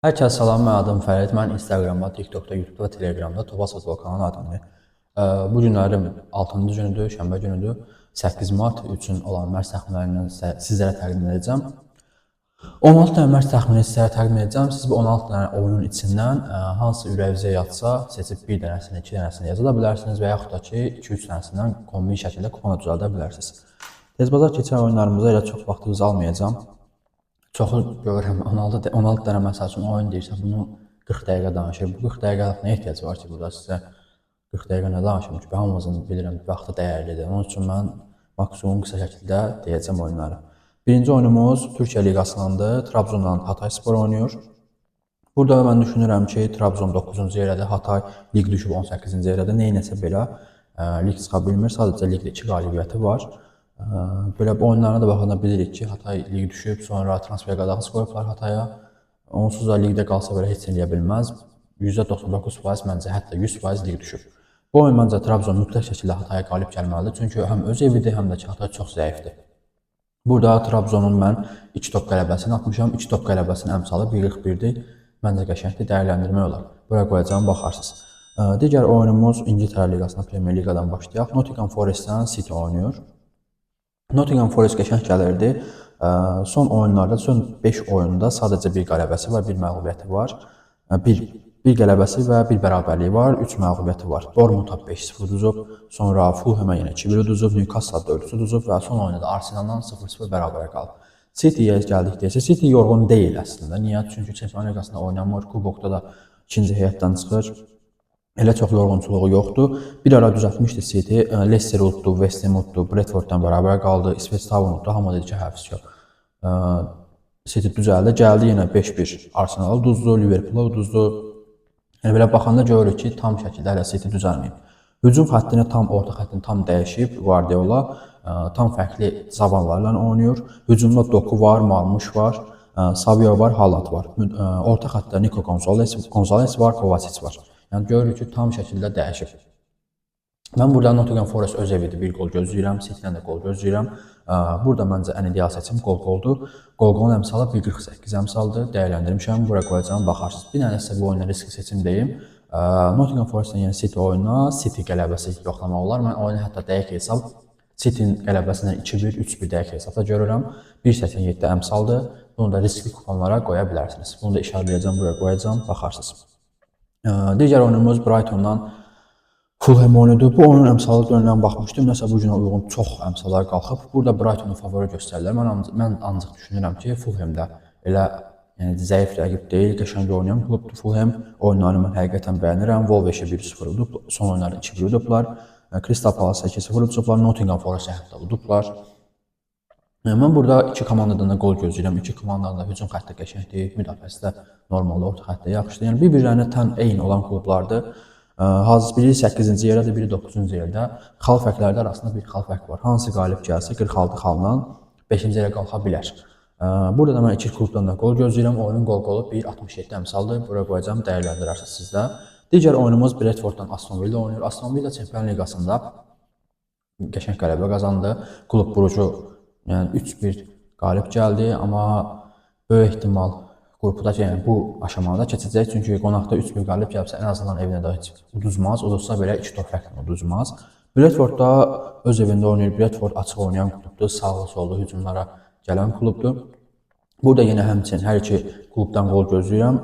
Hər kəs salam, mən adım Fərid. Mən Instagramda, TikTokda, YouTubeda və Telegramda Tobas Futbol kanalı adamıyım. Bu günlərim 6-cı günüdür, şənbə günüdür. 8 mart üçün olan mərc təxminlərindən sizlərə təqdim edəcəm. 16 dənə mərc təxmini sizlərə təqdim edəcəm. Siz bu 16 dənə oyunun içindən hansı ürəyinizə yatsa, seçib bir dənəsini, 2 dənəsini yaza bilərsiniz və yaxud da ki, 2-3 dənəsindən kombin şəkildə kupona düzəldə bilərsiniz. Tezbazar keçən oyunlarımıza elə çox vaxtınızı almayacağam. Çoxu görürəm, 16 dənə məsəl üçün oyun deyirsə, bunu 40 dəqiqə danışır. Bu 40 dəqiqəlik nə ehtiyac var ki, burada sizə 40 dəqiqə nə danışım ki, hamımızın bilirəm, vaxtı dəyərlidir. Onun üçün mən maksimum qısa şəkildə deyəcəm oyunları. Birinci oyunumuz Türkiyə Liqasındandır. Trabzondan Hatay Spor oynayır. Burada mən düşünürəm ki, Trabzon 9-cu yerədir, Hatay lig düşüb 18-ci yerədir. Neynəsə belə lig çıxa bilmir, sadəcə ligdə 2 qalibiyyəti var. Belə oyunlarına da baxanda bilirik ki, Hatay lig düşüb, sonra transfer qadağası qoyublar Hataya. Onsuz da ligdə qalsa belə heç eləyə bilməz. %99% məncə, hətta 100% lig düşüb. Bu oyun məncə Trabzon mütləq şəkildə Hataya qalib gəlməlidir. Çünki həm öz evidir, həm də ki, Hatay çox zəifdir. Burada Trabzonun mən 2 top qələbəsini atmışam. 2 top qələbəsinin əmsalı 1.41-dir. Məncə qəşəngdir, dəyərləndirmək olar. Buraya qoyacağım, baxarsınız. Digər oyunumuz İngiltərə Liqasından, Premier Liqadan başlayaq. Nottingham Forestdən City oynayır. Nottingham Forest qəşəng gəlirdi. Son oyunlarda, son 5 oyunda sadəcə bir qələbəsi var, bir məğlubiyyəti var. Bir qələbəsi və bir bərabərliyi var, 3 məğlubiyyəti var. Bournemouth 5-0 uduzub, sonra Fulham'a yenə 2-1 uduzub, Newcastle 4-3 uduzub və son oyunda da Arsenaldan 0-0 bərabərə qalıb. City'yə gəldikdə isə City yorğun deyil əslində. Niyə? Çünki Çempionlar Liqasında oynamır, kubokda da ikinci heyətdən çıxır. Elə çox yorğunçuluğu yoxdur. Bir ara düzəltmişdi City. Leicester uddu, West Ham uddu, Bradforddan bərabər qaldı. İsveç Town uddu. Hamı dedi ki, həvs yox. City düzəldi. Gəldi yenə 5-1 Arsenalı uduzdu, Liverpool'a uduzdu. Yəni belə baxanda görürük ki, tam şəkildə hələ City düzəlməyib. Hücum xəttini tam, orta xəttini tam dəyişib. Guardiola tam fərqli zavallarla oynayır. Hücumda Doku var, Marmuş var, Savio var, Haaland var. Orta xəttdə Nico Gonzalez var, Kovacic var. Yəni görürük ki, tam şəkildə dəyişib. Mən burada Nottingham Forest öz evidir, bir gol gözləyirəm, City'dən də gol gözləyirəm. Burada məncə ən ideal seçim gol-goldur. Gol-golun əmsalı 1.48 əmsaldır, dəyərləndirmişəm, buraya qoyacağım, baxarsınız. Bir dənə sizə bu oyuna riskli seçim deyim. Nottingham Forest'dan yəni City oyuna City qələbəsi yoxlamaq olar. Mən oyunu hətta dəqiq hesab City'nin qələbəsindən 2-1, 3-1 dəqiq hesabda görürəm. 1.87 əmsaldır. Bunu da riskli kuponlara qoya bilərsiniz. Bunu da işarələyəcəm, buraya qoyacağım, baxarsınız. Digər oyunumuz Brightondan Fulham oyunudur. Bu oyunun əmsalı dönəndən baxmışdım. Nəsə bu günə uyğun çox əmsallar qalxıb. Burada Brightonu favori göstərirlər. Mən ancaq düşünürəm ki, Fulham'da elə zəif rəqib deyil, qəşəng oynayan klubdur Fulham. Oyunlarını mən həqiqətən bəyənirəm. Wolves 1-0 udub, son oyunları 2-1 udublar. Crystal Palace 2-0 udublar, Nottingham Forest hətta udublar. Mən burada iki komandadan da gol gözləyirəm. İki komandanın da hücum xətti qəşəngdir, müdafiəsi də normalda, orta xəttdə yaxşıdır. Yəni bir-birlərinə tən eyni olan klublardır. Biri 8-ci yerədir, biri 9-cu yerdə. Xal fərqləri arasında bir xal fərq var. Hansı qalib gəlsə 46 xalla 5-ci yerə qalxa bilər. Burada da mən iki klubdan da gol gözləyirəm. Oyunun gol-qolu 1.67 əmsaldır. Buraya qoyacağım, dəyərləndirərsiniz sizdə. Digər oyunumuz Bradforddan Aston Villa oynayır. Aston Villa Çempionlar Liqasında qəşəng qələbə qazandı. Klub burucu 3-1 qalib gəldi, amma böyük ehtimal qrupdakı bu aşamada keçəcək. Çünki qonaqda 3-1 qalib gəlibsə, ən azından evinə də heç uduzmaz. Uduzsa belə 2 top fərqlə uduzmaz. Bradford da öz evində oynayır. Bradford açıq oynayan klubdur, sağlı sollu hücumlara gələn klubdur. Burada yenə həmçinin hər iki klubdan gol gözləyirəm.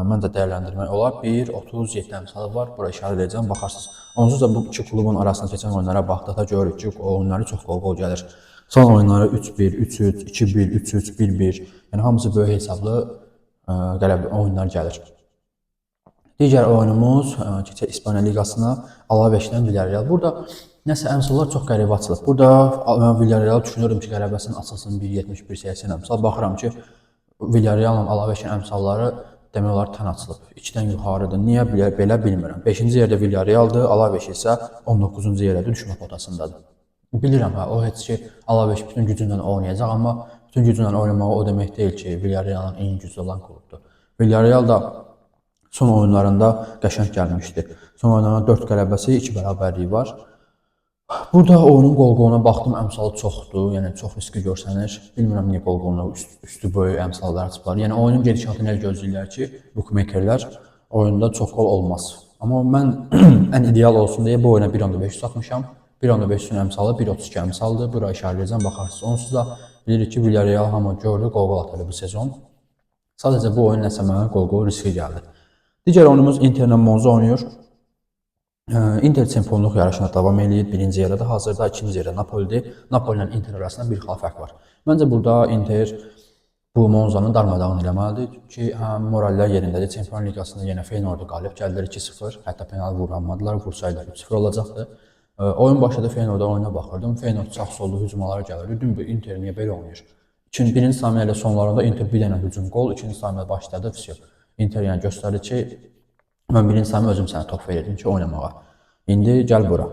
Məncə dəyərləndirmək olar. 1.37 əmsalı var. Bura işarə edəcəm, baxarsınız. Onsuz da bu iki klubun arasında keçən oyunlara baxdıqda görürük ki, oyunları çox gol gəlir. Son oyunları 3-1, 3-3, 2-1, 3-3, 1-1. Yəni hamısı böyük hesablı qələbə oyunlar gəlir. Digər oyunumuz İspaniya Liqasına Alaveşdən Villarreal. Burada nəsə əmsallar çox qəribə açılıb. Burada mən Villarreal düşünürüm ki, qələbəsinin açılsın 1.70, 1.80 əmsal. Baxıram ki, Villarreal'la Alaveşin əmsalları demək olar tən açılıb. 2-dən yuxarıdır. Niyə belə bilmirəm. 5-ci yerdə Villarreal'dır, Alaveş isə 19-cu yerədir, düşmə potasındadır. Bilirəm, o heç ki, Alaveş bütün gücündən oynayacaq, amma bütün gücündən oynamağı o demək deyil ki, Villarreal'ın en güclü olan klubdur. Villarreal da son oyunlarında qəşəng gəlmişdi. Son oyunlarında 4 qələbəsi, 2 bərabərliyi var. Burada oyunun qol-qoluna baxdım, əmsalı çoxdur, yəni çox riskli görsənir. Bilmirəm niyə qol-qoluna üstü böyük əmsallar açıblar. Yəni oyunun gedişatını elə gözləyirlər ki, bookmakerlər oyunda çox qol olmaz. Amma mən ən ideal olsun deyə bu oyuna 1.5 atmışam. 1.5-ün əmsalı 1.32 əmsaldır. Bura işarələyəcəm, baxarsınız. Onsuz da bilirik ki, Villarreal hamı gördü, qol-qol atır bu sezon. Sadəcə bu oyun nəsə mənə qol-qol riskli gəldi. Digər oyunumuz Interlə Monza oynayır. Inter çempionluq yarışına davam edir. Birinci yerdə, hazırda ikinci yerdə Napolidir. Napoli ilə Inter arasında bir xal fərq var. Məncə burada Inter bu Monzanı darmadağın eləməlidir ki, həm morallər yerindədir. Çempionlar Liqasında yenə Feyenoordu qalib gəldilər 2-0. Hətta penal vuramadılar, vursaydılar 3-0 olacaqdı. Oyun başladı, Feyenoorda oyuna baxırdım. Feyenoord sağ solda hücumlara gəlirdi. Dün bu Inter niyə belə oynayır? Birinci saniyə ilə sonlarında Inter bir dənə hücum qol, ikinci saniyə başladı. Inter yəni göstərdi ki, mən birinci saniyə özüm sənə top verirdim ki, oynamağa. İndi gəl bura.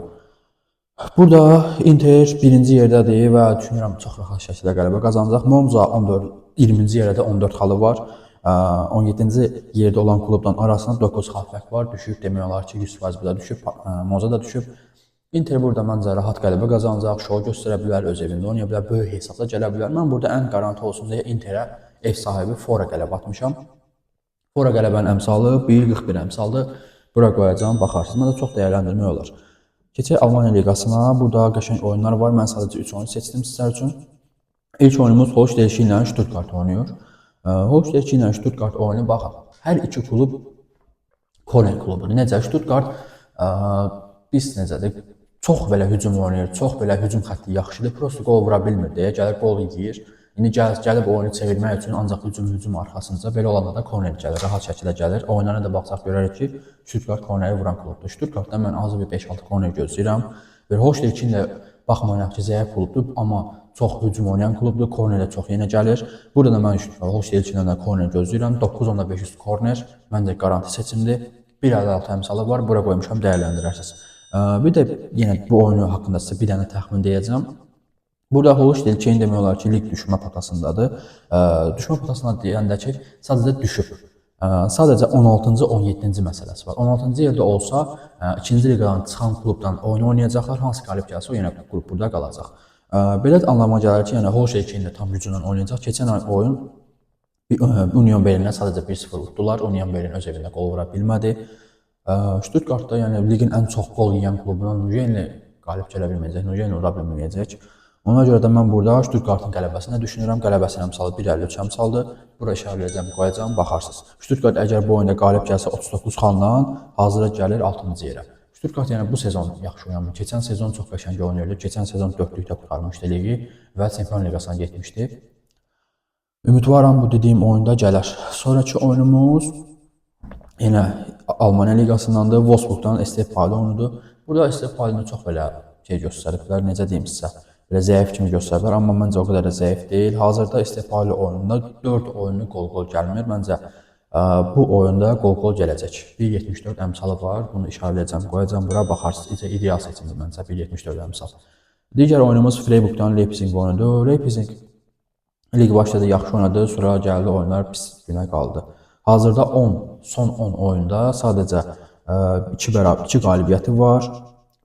Burada Inter birinci yerdədir və düşünürəm çox rahat şəkildə qələbə qazanacaq. Monza 20-ci yerdə 14 xalı var. 17-ci yerdə olan klubdan arasında 9 xal fərq var. Düşüb demək olar ki, 100% burada düşüb. Monza da düşüb. Inter burada məncə rahat qələbə qazanacaq, şou göstərə bilər, öz evində oynaya bilər, böyük hesabla gələ bilər. Mən burada ən garanti olsun deyə Interə ev sahibi Fora qələbə atmışam. Fora qələbənin əmsalı 1.41 əmsaldır. Bura qoyacağım, baxarsınız. Məndə çox dəyərləndirmək olar. Keçək Almaniya Liqasına. Burada qəşəng oyunlar var. Mən sadəcə 3 oyun seçdim sizlər üçün. İlk oyunumuz Holstein ilə Stuttgart oynayır. Holstein ilə Stuttgart oyunu baxın. Hər iki klub Köln klubudur. Necə? Stuttgart biz necədir? Çox belə hücum oynayır, çox belə hücum xətti yaxşıdır. Prosta qol vura bilmir deyə gəlib qol yeyir. İndi gəlib oyunu çevirmək üçün ancaq hücum arxasınca belə olanda da korner gəlir, rahat şəkildə gəlir. Oyunlara da baxsaq görərik ki, Stuttgart korneri vuran klubdur. Stuttgartdan mən azı bir 5-6 korner gözləyirəm. Holstein də baxmayaraq ki, zəif klubdur, amma çox hücum oynayan klubdur. Korner də çox yenə gəlir. Burada da mən Holstein'dən də korner gözləyirəm. 9.5 korner məncə garanti seçimdir. 1.56 əmsalı var. Bura qoymuşam, dəyərləndirərsiniz. Bir də yenə bu oyunu haqqında sizə bir dənə təxmin deyəcəm. Burada Holstein demək olar ki, lig düşmə potasındadır. Düşmə potasına deyəndə ki, sadəcə düşüb. Sadəcə 16-cı, 17-ci məsələsi var. 16-cı yerdə olsa, ikinci liqadan çıxan klubdan oyun oynayacaqlar. Hansı qalib gəlsə, o yenə qrup burada qalacaq. Belə anlama gəlir ki, yəni Holstein də tam gücünlə oynayacaq. Keçən ay oyun Union Berlinə sadəcə 1-0 utdular. Union Berlin öz evində qol vura bilmədi. Stuttgartda yəni liqin ən çox qol yeyən klubundan Nujinli qalib gələ bilməyəcək, Nujinli ura bilməyəcək. Ona görə də mən burada Stuttgartın qələbəsini düşünürəm. Qələbəsinin əmsalı 1.53 əmsaldır. Bura işarələyəcəm, qoyacağım, baxarsınız. Stuttgart əgər bu oyunda qalib gəlsə 39 xalla hazıra gəlir 6-cı yerə. Stuttgart yəni bu sezon yaxşı oynamır. Keçən sezon çox qəşəng oynayırdı. Keçən sezon 4-lükdə qurtarmışdı ligi və Çempionlar Liqasına getmişdi. Ümidvaram bu dediyim oyunda gələr. Sonraki oyunumuz yenə Almaniya Liqasındandır. Wolfsburgdan Estepali oyunudur. Burada Estepalini çox belə göstəriblər, necə deyim sizə, belə zəif kimi göstəriblər, amma məncə o qədər də zəif deyil. Hazırda Estepali oyununda 4 oyunu qol-qol gəlmir. Məncə bu oyunda qol-qol gələcək. 1.74 əmsalı var. Bunu işarələyəcəm, qoyacağım bura, baxarsınız. İdeal seçimdir məncə 1.74 əmsal. Digər oyunumuz Freiburgdan Leipzig oyunudur. Leipzig lig başladı, yaxşı oynadı, sonra gəldi oyunlar pis günə qaldı. Hazırda son 10 oyunda sadəcə 2 qalibiyyəti var,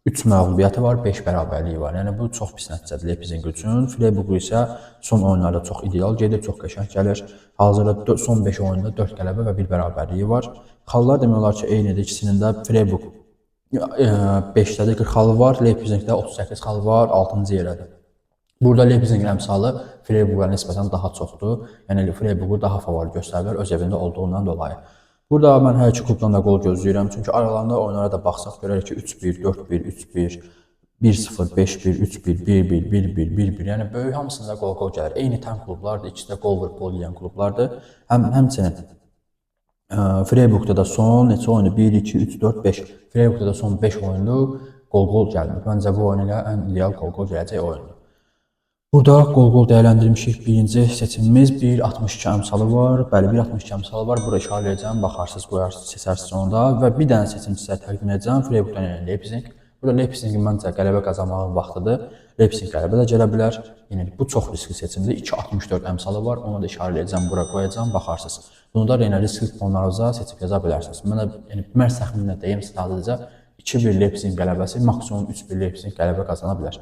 3 məğlubiyyəti var, 5 bərabərliyi var. Yəni bu çox pis nəticədir Leipzig üçün. Freiburg isə son oyunlarda çox ideal gedir, çox qəşəng gəlir. Hazırda son 5 oyunda 4 qələbə və 1 bərabərliyi var. Xallar demək olar ki, eynidir. İkisinin də Freiburg 5-də 40 xalı var, Leipzigdə 38 xalı var, 6-cı yerədir. Burada Leipzigin əmsalı Freiburg'a nisbətən daha çoxdur. Yəni Freiburg'u daha favori göstərirlər öz evində olduğundan dolayı. Burada mən hər iki klubdan da qol gözləyirəm. Çünki aralarında oyunlara da baxsaq görərik ki 3-1, 4-1, 3-1, 1-0, 5-1, 3-1, 1-1, 1-1, 1-1. Yəni böyük hamısında qol gəlir. Eyni təm klublardır, ikisi də qol vurub qol yeyən klublardır. Həmçinin Freiburg'da da son neçə oyunu 1, 2, 3, 4, 5. Freiburg'da da son 5 oyunda qol gəlmir. Məncə bu oyun ilə ən ideal qol gələcək oyundur. Burada qol dəyərləndirmişik. Birinci seçimimiz 1.62 əmsalı var. Bəli, 1.62 əmsalı var. Bura işarələyəcəm, baxarsınız, qoyarsınız, seçərsiniz sonunda. Və bir dənə seçim sizə təqdim edəcəm. Freiburg'dan yəni Leipzig. Burada Leipzigin məncə qələbə qazanmağın vaxtıdır. Leipzig qələbə də gələ bilər. Yəni bu çox riskli seçimdir. 2.64 əmsalı var. Onu da işarələyəcəm, bura qoyacağım, baxarsınız. Bunu da yenə riskli fonlarınıza seçib yaza bilərsiniz. Mən də yəni mərs təxmininə deyim sadəcə 2-1 Leipzigin qələbəsi, maksimum 3-1 Leipzig qələbə qazana bilər.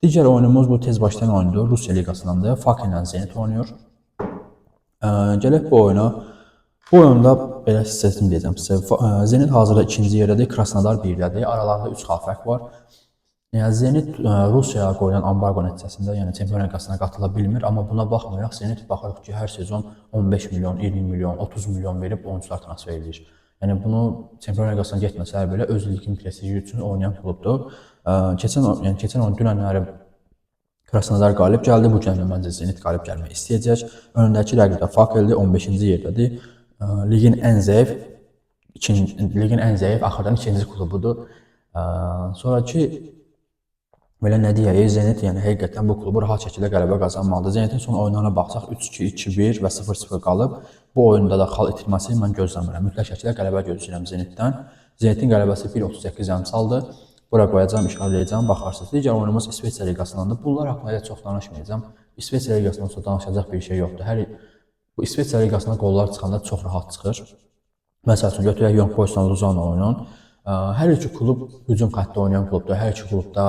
Digər oyunumuz bu tez başlayan oyundur. Rusiya liqasındandır. Falk ilə Zenit oynayır. Gələk bu oyuna. Bu oyunda belə sizə deyəcəm sizə. Zenit hazırda 2-ci yerdədir, Krasnodar 1-dədir. Aralarında 3 xal fərq var. Yəni Zenit Rusiyaya qoyulan ambargo nəticəsində, yəni Çempionlar Liqasına qatıla bilmir, amma buna baxmayaraq Zenit baxırıq ki, hər sezon 15 milyon, 20 milyon, 30 milyon verib oyunçular transfer edir. Yəni bunu Çempionlar Liqasına getməsələr belə öz ligin prestiji üçün oynayan klubdur. Keçən oyun dünənləri Krasnodar qalib gəldi. Bu gün məncə Zenit qalib gəlmək istəyəcək. Önündəki rəqib də Fakeldir, 15-ci yerdədir. Ligin ən zəif axırdan ikinci klubudur. Sonraki belə nə deyək, Zenit yəni həqiqətən bu klubu rahat şəkildə qələbə qazanmalıdır. Zenitin son oyunlarına baxsaq 3-2, 2-1 və 0-0 qalıb. Bu oyunda da xal itirməsi mən gözləmirəm. Mütləq şəkildə qələbə gözləyirəm Zenitdən. Zenitin qələbəsi 1.38 əmsaldır. Bura qoyacağam, işarələyəcəm, baxarsınız. Digər oyunumuz İsveçrə liqasındandır. Bunlar haqqında çox danışmayacağam. İsveçrə liqasından sonra danışacaq bir şey yoxdur. Bu İsveçrə liqasına qollar çıxanda çox rahat çıxır. Məsəl üçün götürək Young Boys-la Luzano oyunun. Hər iki klub hücum xəttində oynayan klubdur. Hər iki klubda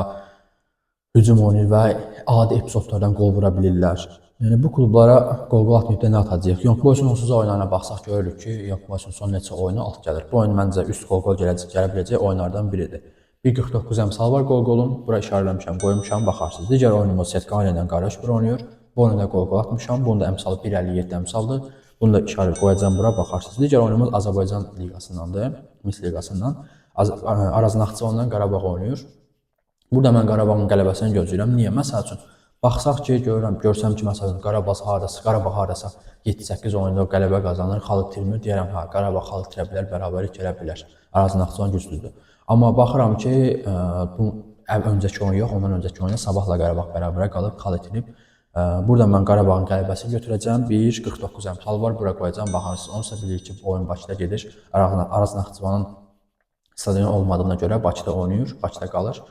hücum oynayır və adi epizodlardan qol vura bilirlər. Yəni bu klublara qol atmayıb da nə atacaq? Young Boys-un onsuz oyunlarına baxsaq görürük ki, Young Boys-un son neçə oyunu alt gəlir. Bu oyun məncə üst qol gələ biləcək oyunlardan biridir. 1.49 əmsal var qol-qolun. Bura işarələmişəm, qoymuşam, baxarsınız. Digər oyunumuz Setkanen ilə Qarabağ oynayır. Bu oyunda qol atmışam. Bunun da əmsalı 1.57 əmsaldır. Bunu da işarə qoyacağam bura, baxarsınız. Digər oyunumuz Azərbaycan liqasındandır, Mis liqasından. Araz Naxçıvanla Qarabağ oynayır. Burada mən Qarabağın qələbəsini gözləyirəm. Niyə? Məsəl üçün baxsaq ki, görsəm ki, məsələn Qarabağ hardasa 7-8 oyunda qələbə qazanır, xal itirmir, deyərəm, hə, Qarabağ xal itirə bilər, bərabərlik gələ bilər. Araz Naxçıvan güclüdür. Amma baxıram ki, bu öncəki oyun yox, ondan öncəki oyunda Sabahla Qarabağ bərabərə qalıb, xal itirib. Burada mən Qarabağın qələbəsini götürəcəm. 1.49 əmsal var, bura qoyacağam, baxarsınız. Onsa bilir ki, bu oyun Bakıda gedir. Araz Naxçıvanın stadionu olmadığına görə Bakıda oynayır, Bakıda qalır.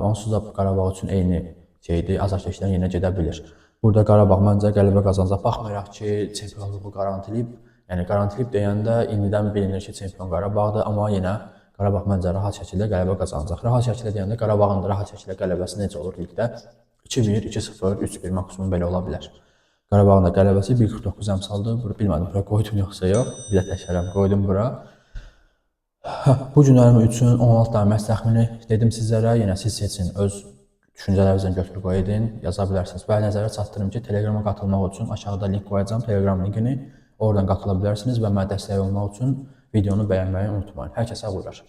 Onsuz da Qarabağ üçün eyni şeydir, azarkeşlər yenə gedə bilir. Burada Qarabağ məncə qələbə qazanacaq. Baxmayaraq ki, çempionluğu qarantiliyib. Yəni qarantiliyib deyəndə indidən bilinir ki, çempion Qarabağdır, amma yenə Qarabağ məncə rahat şəkildə qələbə qazanacaq. Rahat şəkildə deyəndə Qarabağın da rahat şəkildə qələbəsi necə olur ligdə? 2-1, 2-0, 3-1 maksimum belə ola bilər. Qarabağın da qələbəsi 1.49 əmsaldır. Bilmədim, bura qoydum yoxsa yox. Bir də təkərəm qoydum bura. Bu günlərim üçün 16 dənə məhz təxmini dedim sizlərə. Yenə siz seçin, öz düşüncələrinizdən götür qoy edin, yaza bilərsiniz. Və nəzərə çatdırım ki, Telegrama qatılmaq üçün aşağıda link qoyacağam, Telegram linkini. Oradan qatıla bilərsiniz və mənə dəstək olmaq üçün videonu bəyənməyi unutmayın. Hər kəsə uğurlar.